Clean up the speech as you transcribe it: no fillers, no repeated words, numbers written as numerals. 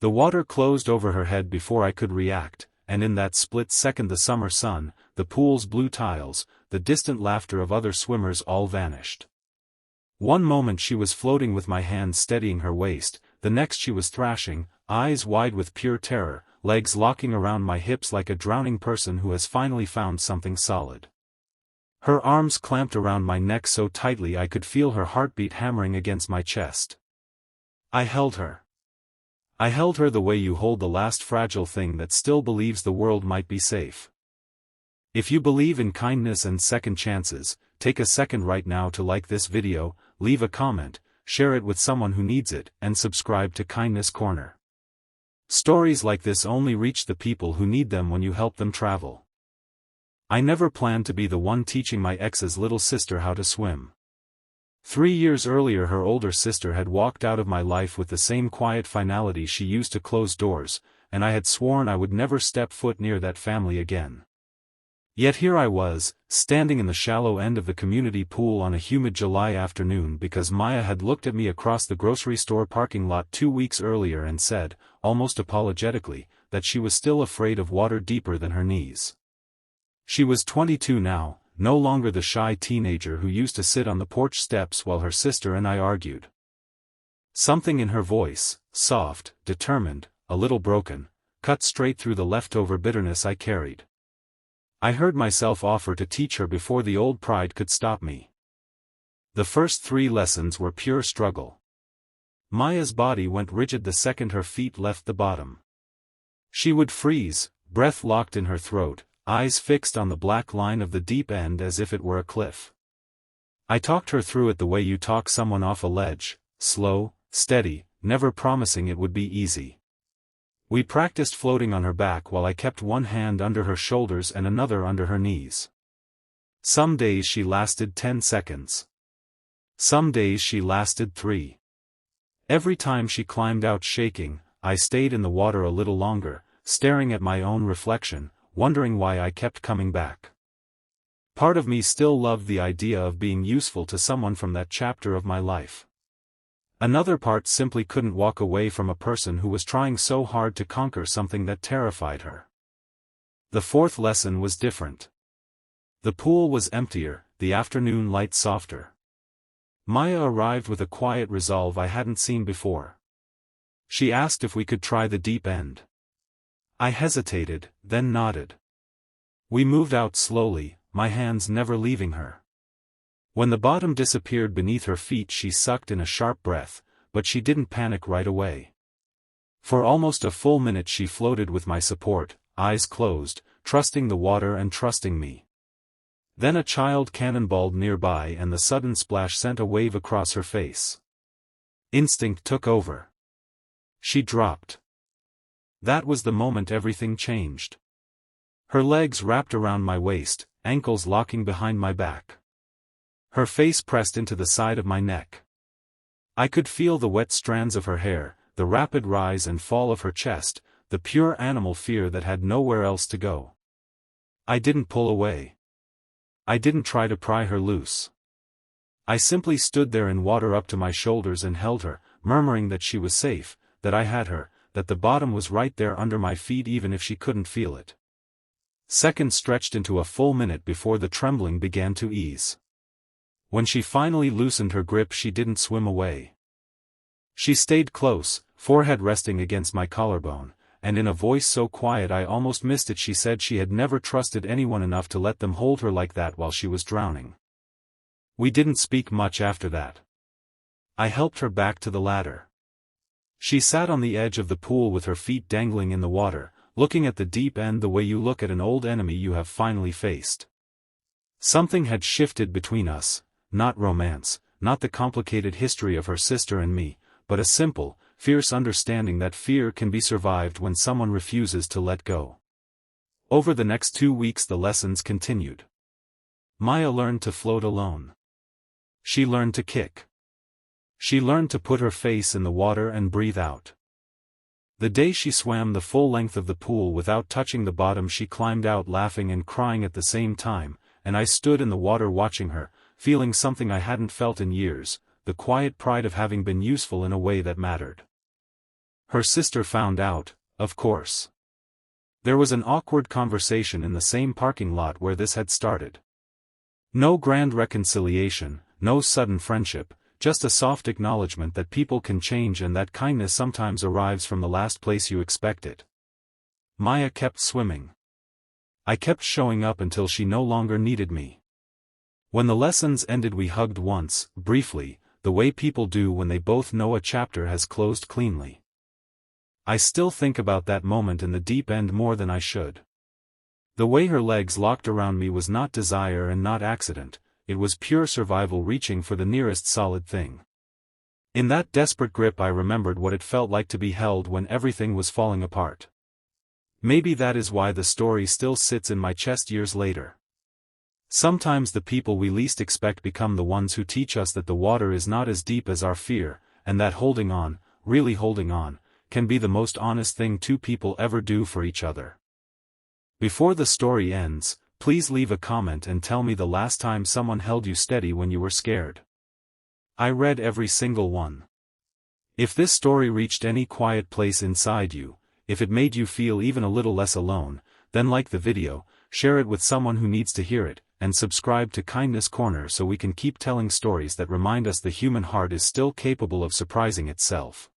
The water closed over her head before I could react, and in that split second the summer sun, the pool's blue tiles, the distant laughter of other swimmers all vanished. One moment she was floating with my hands steadying her waist, the next she was thrashing, eyes wide with pure terror, legs locking around my hips like a drowning person who has finally found something solid. Her arms clamped around my neck so tightly I could feel her heartbeat hammering against my chest. I held her. I held her the way you hold the last fragile thing that still believes the world might be safe. If you believe in kindness and second chances, take a second right now to like this video, leave a comment, share it with someone who needs it, and subscribe to Kindness Corner. Stories like this only reach the people who need them when you help them travel. I never planned to be the one teaching my ex's little sister how to swim. 3 years earlier her older sister had walked out of my life with the same quiet finality she used to close doors, and I had sworn I would never step foot near that family again. Yet here I was, standing in the shallow end of the community pool on a humid July afternoon because Maya had looked at me across the grocery store parking lot 2 weeks earlier and said, almost apologetically, that she was still afraid of water deeper than her knees. She was 22 now, no longer the shy teenager who used to sit on the porch steps while her sister and I argued. Something in her voice, soft, determined, a little broken, cut straight through the leftover bitterness I carried. I heard myself offer to teach her before the old pride could stop me. The first 3 lessons were pure struggle. Maya's body went rigid the second her feet left the bottom. She would freeze, breath locked in her throat, eyes fixed on the black line of the deep end as if it were a cliff. I talked her through it the way you talk someone off a ledge, slow, steady, never promising it would be easy. We practiced floating on her back while I kept one hand under her shoulders and another under her knees. Some days she lasted 10 seconds. Some days she lasted 3. Every time she climbed out shaking, I stayed in the water a little longer, staring at my own reflection, wondering why I kept coming back. Part of me still loved the idea of being useful to someone from that chapter of my life. Another part simply couldn't walk away from a person who was trying so hard to conquer something that terrified her. The 4th lesson was different. The pool was emptier, the afternoon light softer. Maya arrived with a quiet resolve I hadn't seen before. She asked if we could try the deep end. I hesitated, then nodded. We moved out slowly, my hands never leaving her. When the bottom disappeared beneath her feet she sucked in a sharp breath, but she didn't panic right away. For almost a full minute she floated with my support, eyes closed, trusting the water and trusting me. Then a child cannonballed nearby and the sudden splash sent a wave across her face. Instinct took over. She dropped. That was the moment everything changed. Her legs wrapped around my waist, ankles locking behind my back. Her face pressed into the side of my neck. I could feel the wet strands of her hair, the rapid rise and fall of her chest, the pure animal fear that had nowhere else to go. I didn't pull away. I didn't try to pry her loose. I simply stood there in water up to my shoulders and held her, murmuring that she was safe, that I had her, that the bottom was right there under my feet even if she couldn't feel it. Seconds stretched into a full minute before the trembling began to ease. When she finally loosened her grip she didn't swim away. She stayed close, forehead resting against my collarbone, and in a voice so quiet I almost missed it she said she had never trusted anyone enough to let them hold her like that while she was drowning. We didn't speak much after that. I helped her back to the ladder. She sat on the edge of the pool with her feet dangling in the water, looking at the deep end the way you look at an old enemy you have finally faced. Something had shifted between us. Not romance, not the complicated history of her sister and me, but a simple, fierce understanding that fear can be survived when someone refuses to let go. Over the next 2 weeks the lessons continued. Maya learned to float alone. She learned to kick. She learned to put her face in the water and breathe out. The day she swam the full length of the pool without touching the bottom she climbed out laughing and crying at the same time, and I stood in the water watching her, feeling something I hadn't felt in years, the quiet pride of having been useful in a way that mattered. Her sister found out, of course. There was an awkward conversation in the same parking lot where this had started. No grand reconciliation, no sudden friendship, just a soft acknowledgement that people can change and that kindness sometimes arrives from the last place you expect it. Maya kept swimming. I kept showing up until she no longer needed me. When the lessons ended we hugged once, briefly, the way people do when they both know a chapter has closed cleanly. I still think about that moment in the deep end more than I should. The way her legs locked around me was not desire and not accident, it was pure survival reaching for the nearest solid thing. In that desperate grip I remembered what it felt like to be held when everything was falling apart. Maybe that is why the story still sits in my chest years later. Sometimes the people we least expect become the ones who teach us that the water is not as deep as our fear, and that holding on, really holding on, can be the most honest thing two people ever do for each other. Before the story ends, please leave a comment and tell me the last time someone held you steady when you were scared. I read every single one. If this story reached any quiet place inside you, if it made you feel even a little less alone, then like the video, share it with someone who needs to hear it, and subscribe to Kindness Corner so we can keep telling stories that remind us the human heart is still capable of surprising itself.